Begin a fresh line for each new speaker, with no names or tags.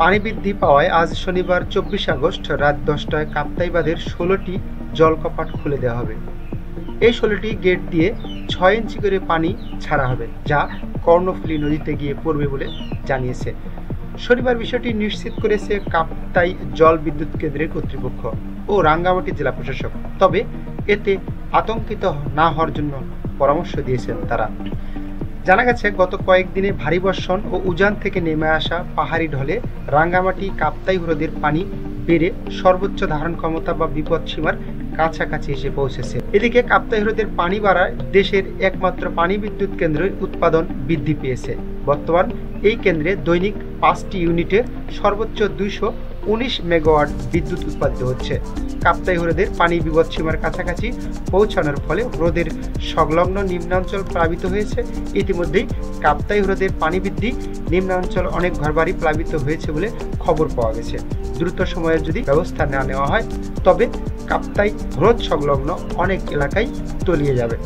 পানি বৃদ্ধি পাওয়ায় আজ শনিবার ২৪ আগস্ট রাত ১০টায় কাপ্তাই বাঁধের ১৬টি জলকপাট খুলে দেওয়া হবে। এই ১৬টি গেট দিয়ে ৬ ইঞ্চি করে পানি ছাড়া হবে, যা কর্ণফুলী নদীতে গিয়ে পড়বে বলে জানিয়েছে। শনিবার বিষয়টি নিশ্চিত করেছে কাপ্তাই জল বিদ্যুৎ কেন্দ্রের কর্তৃপক্ষ ও রাঙ্গামাটি জেলা প্রশাসক। তবে এতে আতঙ্কিত না হওয়ার জন্য পরামর্শ দিয়েছেন তারা। জানা গেছে, গত কয়েকদিনে ভারী বর্ষণ ও উজান থেকে নেমে আসা পাহাড়ি ঢলে রাঙ্গামাটি কাপ্তাই হ্রদের পানি বেড়ে সর্বোচ্চ ধারণ ক্ষমতা বা বিপদ সীমার কাছাকাছি এসে পৌঁছেছে। এদিকে কাপ্তাই হ্রদের পানি বাড়ায় দেশের একমাত্র পানি বিদ্যুৎ কেন্দ্রের উৎপাদন বৃদ্ধি পেয়েছে। বর্তমান এই কেন্দ্রে দৈনিক ৫টি ইউনিটে সর্বোচ্চ ২১৯ মেগাওয়াট বিদ্যুৎ উৎপাদিত হচ্ছে। কাপ্তাই হ্রদের পানি বিপদসীমার কাছাকাছি পৌঁছানোর ফলে হ্রদের সংলগ্ন নিম্নাঞ্চল প্লাবিত হয়েছে। ইতিমধ্যেই কাপ্তাই হ্রদের পানি বৃদ্ধি নিম্নাঞ্চল অনেক ঘরবাড়ি প্লাবিত হয়েছে বলে খবর পাওয়া গেছে। দ্রুত সময়ে যদি ব্যবস্থা না নেওয়া হয় তবে কাপ্তাই হ্রদ সংলগ্ন অনেক এলাকায় তলিয়ে যাবে।